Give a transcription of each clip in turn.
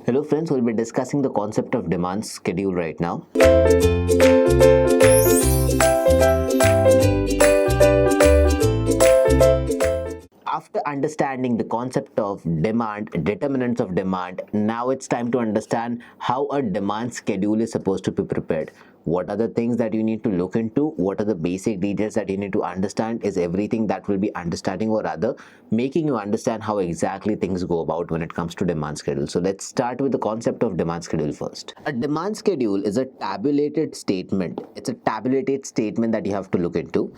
Hello friends, we'll be discussing the concept of demand schedule right now. After understanding the concept of demand, determinants of demand, now it's time to understand how a demand schedule is supposed to be prepared. What are the things that you need to look into? What are the basic details that you need to understand is everything that will be understanding or rather making you understand how exactly things go about when it comes to demand schedule. So let's start with the concept of demand schedule first. A demand schedule is a tabulated statement. It's a tabulated statement that you have to look into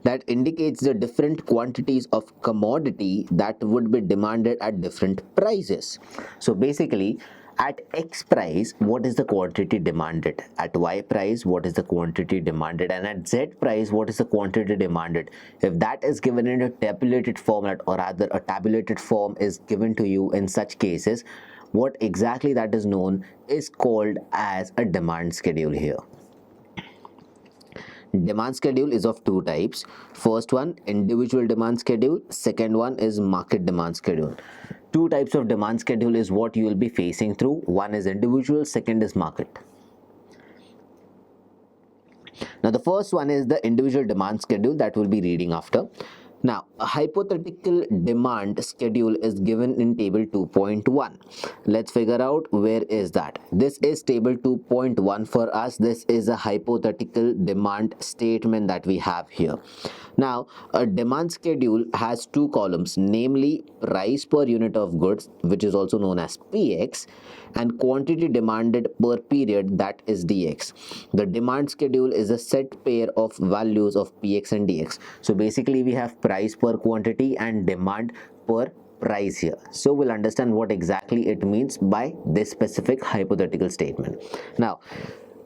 that indicates the different quantities of commodity that would be demanded at different prices. So basically, at X price, what is the quantity demanded? At Y price, what is the quantity demanded? And at Z price, what is the quantity demanded? If that is given in a tabulated format, or rather a tabulated form is given to you in such cases, what exactly that is known is called as a demand schedule here. Demand schedule is of two types. First one, individual demand schedule. Second one is market demand schedule. Two types of demand schedule is what you will be facing through. One is individual, second is market. Now the first one is the individual demand schedule that we'll be reading after. Now, a hypothetical demand schedule is given in table 2.1. Let's figure out where is that. This is table 2.1 for us. This is a hypothetical demand statement that we have here. Now, a demand schedule has two columns, namely price per unit of goods, which is also known as PX, and quantity demanded per period, that is DX. The demand schedule is a set pair of values of PX and DX. So basically we have price per quantity and demand per price here. So we'll understand what exactly it means by this specific hypothetical statement. Now,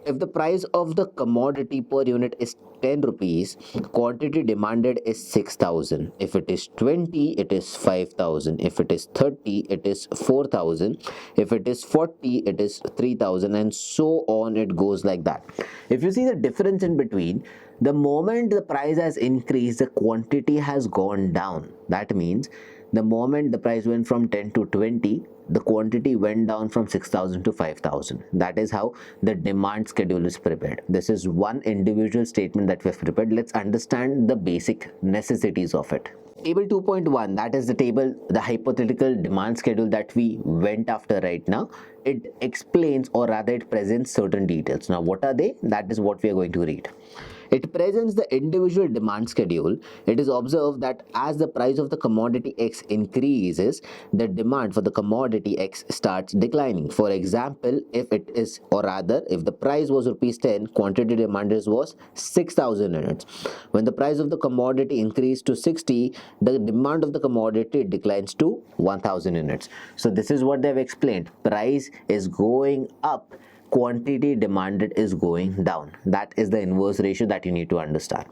if the price of the commodity per unit is 10 rupees, quantity demanded is 6,000. If it is 20, it is 5,000. If it is 30, it is 4,000. If it is 40, it is 3,000, and so on it goes like that. If you see the difference in between, the moment the price has increased, the quantity has gone down. That means the moment the price went from 10 to 20, the quantity went down from 6,000 to 5,000. That is how the demand schedule is prepared. This is one individual statement that we have prepared. Let's understand the basic necessities of it. Table 2.1, that is the table, the hypothetical demand schedule that we went after right now. It explains, or rather it presents certain details. Now what are they? That is what we are going to read. It presents the individual demand schedule. It is observed that as the price of the commodity X increases, the demand for the commodity X starts declining. For example, if it is, or rather, if the price was rupees 10, quantity demanded was 6,000 units. When the price of the commodity increased to 60, the demand of the commodity declines to 1,000 units. So this is what they've explained. Price is going up, quantity demanded is going down. That is the inverse ratio that you need to understand.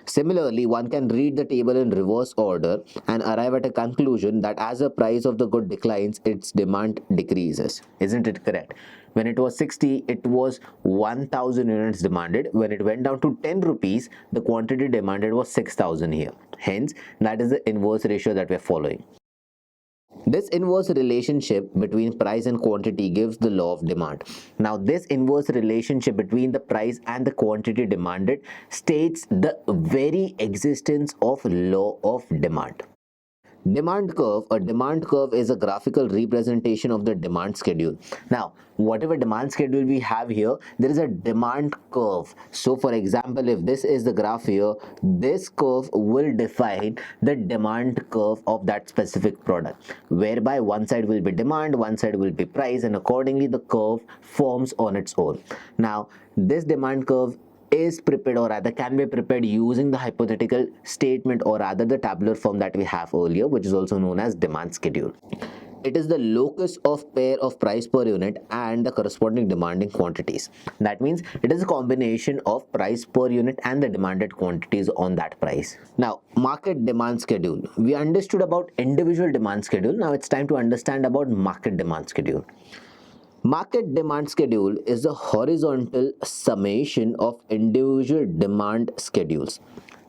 Similarly, one can read the table in reverse order and arrive at a conclusion that as the price of the good declines, its demand decreases. Isn't it correct? When it was 60, it was 1,000 units demanded. When it went down to 10 rupees, the quantity demanded was 6,000 here. Hence, that is the inverse ratio that we are following. This inverse relationship between price and quantity gives the law of demand. Now, this inverse relationship between the price and the quantity demanded states the very existence of law of demand. Demand curve. A demand curve is a graphical representation of the demand schedule. Now, whatever demand schedule we have here, there is a demand curve. So for example, if this is the graph here, this curve will define the demand curve of that specific product, whereby one side will be demand, one side will be price, and accordingly the curve forms on its own. Now, this demand curve is prepared, or rather can be prepared, using the hypothetical statement, or rather the tabular form that we have earlier, which is also known as demand schedule. It is the locus of pair of price per unit and the corresponding demanding quantities. That means it is a combination of price per unit and the demanded quantities on that price. Now, market demand schedule. We understood about individual demand schedule. Now it's time to understand about market demand schedule. Market demand schedule is a horizontal summation of individual demand schedules.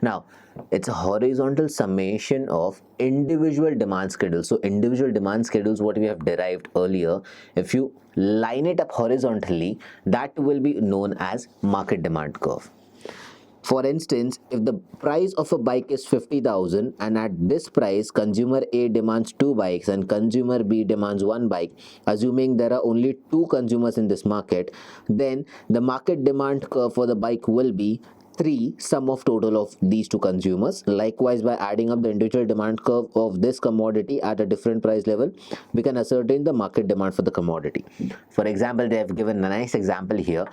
Now, it's a horizontal summation of individual demand schedules. So individual demand schedules, what we have derived earlier, if you line it up horizontally, that will be known as market demand curve. For instance, if the price of a bike is 50,000 and at this price consumer A demands two bikes and consumer B demands one bike, assuming there are only two consumers in this market, then the market demand curve for the bike will be 3 sum of total of these two consumers. Likewise, by adding up the individual demand curve of this commodity at a different price level, we can ascertain the market demand for the commodity. For example, they have given a nice example here.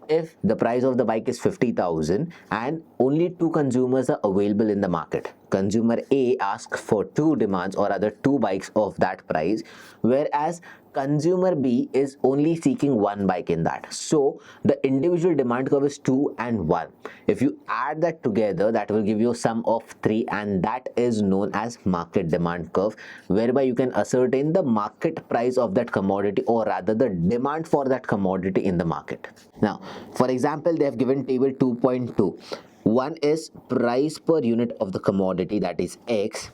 If the price of the bike is 50,000 and only two consumers are available in the market, consumer A asks for two demands or other two bikes of that price, whereas consumer B is only seeking one bike in that. So the individual demand curve is 2 and 1. If you add that together, that will give you a sum of 3, and that is known as market demand curve, whereby you can ascertain the market price of that commodity, or rather the demand for that commodity in the market. Now, for example, they have given table 2.2. One is price per unit of the commodity, that is X,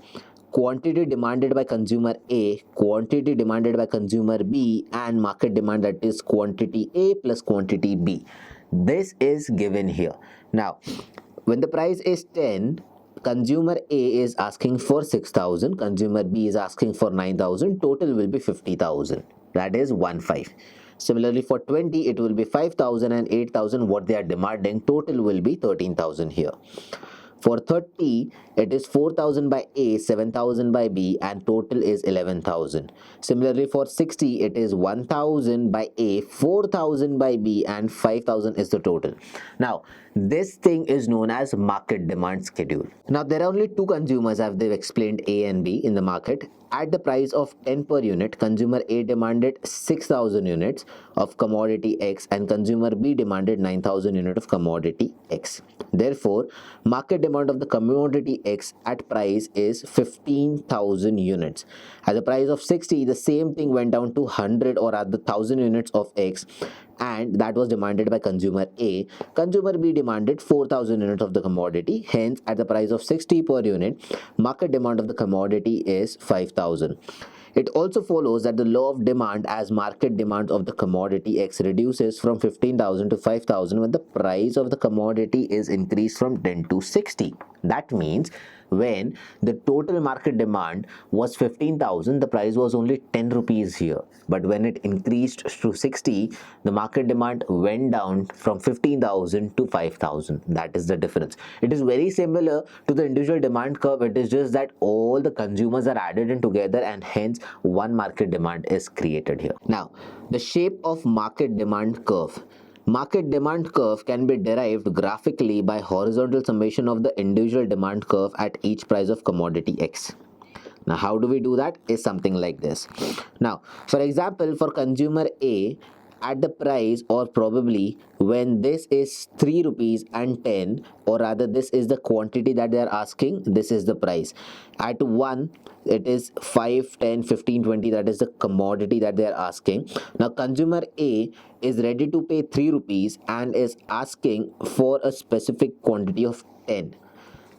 quantity demanded by consumer A, quantity demanded by consumer B, and market demand, that is quantity A plus quantity B. This is given here. Now, when the price is 10, consumer A is asking for 6,000, consumer B is asking for 9,000, total will be 50,000. That is 1,500. Similarly, for 20, it will be 5,000 and 8,000. What they are demanding, total will be 13,000 here. For 30, it is 4,000 by A, 7,000 by B, and total is 11,000. Similarly, for 60, it is 1,000 by A, 4,000 by B, and 5,000 is the total. Now, this thing is known as market demand schedule. Now, there are only two consumers, as they've explained, A and B in the market. At the price of 10 per unit, consumer A demanded 6,000 units of commodity X and consumer B demanded 9,000 units of commodity X. Therefore, market demand of the commodity X at price is 15,000 units. At the price of 60, the same thing went down to 100 or at the 1,000 units of X, and that was demanded by consumer A. Consumer B demanded 4,000 units of the commodity. Hence, at the price of 60 per unit, market demand of the commodity is 5,000. It also follows that the law of demand, as market demand of the commodity X reduces from 15,000 to 5,000 when the price of the commodity is increased from 10 to 60. That means when the total market demand was 15,000, the price was only 10 rupees here. But when it increased to 60, the market demand went down from 15,000 to 5,000. That is the difference. It is very similar to the individual demand curve. It is just that all the consumers are added in together, and hence one market demand is created here. Now, the shape of market demand curve. Market demand curve can be derived graphically by horizontal summation of the individual demand curve at each price of commodity X. Now, how do we do that? Is something like this. Now, for example, for consumer A, at the price, or probably when this is 3 rupees and 10, or rather this is the quantity that they are asking, this is the price. At 1, it is 5, 10, 15, 20, that is the commodity that they are asking. Now, consumer A is ready to pay 3 rupees and is asking for a specific quantity of 10.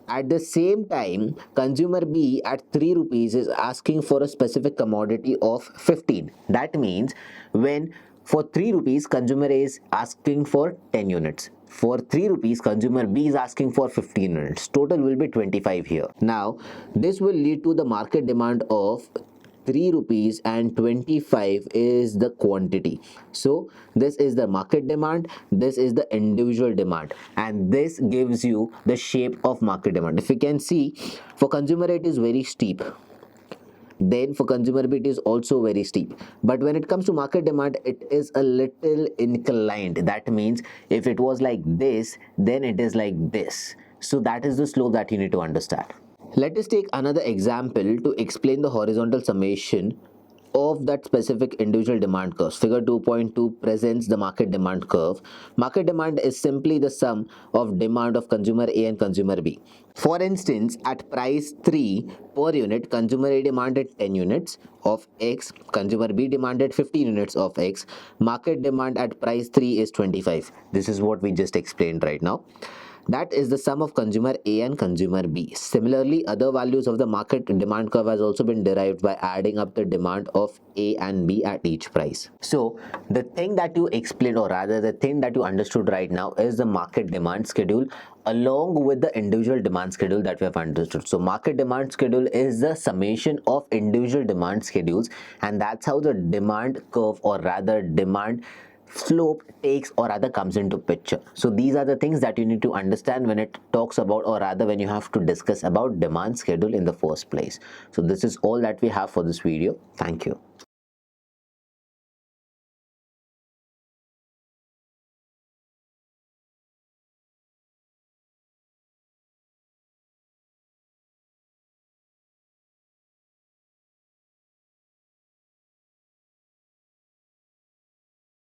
At the same time, consumer B at 3 rupees is asking for a specific commodity of 15. That means when for 3 rupees, consumer A is asking for 10 units. For 3 rupees, consumer B is asking for 15 units. Total will be 25 here. Now, this will lead to the market demand of 3 rupees and 25 is the quantity. So this is the market demand, this is the individual demand, and this gives you the shape of market demand. If you can see, for consumer it is very steep, then for consumer B it is also very steep, but when it comes to market demand, it is a little inclined. That means if it was like this, then it is like this. So that is the slope that you need to understand. Let us take another example to explain the horizontal summation of that specific individual demand curve. Figure 2.2 presents the market demand curve. Market demand is simply the sum of demand of consumer A and consumer B. For instance, at price 3 per unit, consumer A demanded 10 units of X, consumer B demanded 15 units of X. Market demand at price 3 is 25. This is what we just explained right now. That is the sum of consumer A and consumer B. Similarly, other values of the market demand curve has also been derived by adding up the demand of A and B at each price. So the thing that you explained, or rather the thing that you understood right now, is the market demand schedule along with the individual demand schedule that we have understood. So market demand schedule is the summation of individual demand schedules, and that's how the demand curve, or rather demand slope, takes or rather comes into picture. So these are the things that you need to understand when it talks about, or rather when you have to discuss about demand schedule in the first place. So this is all that we have for this video. Thank you.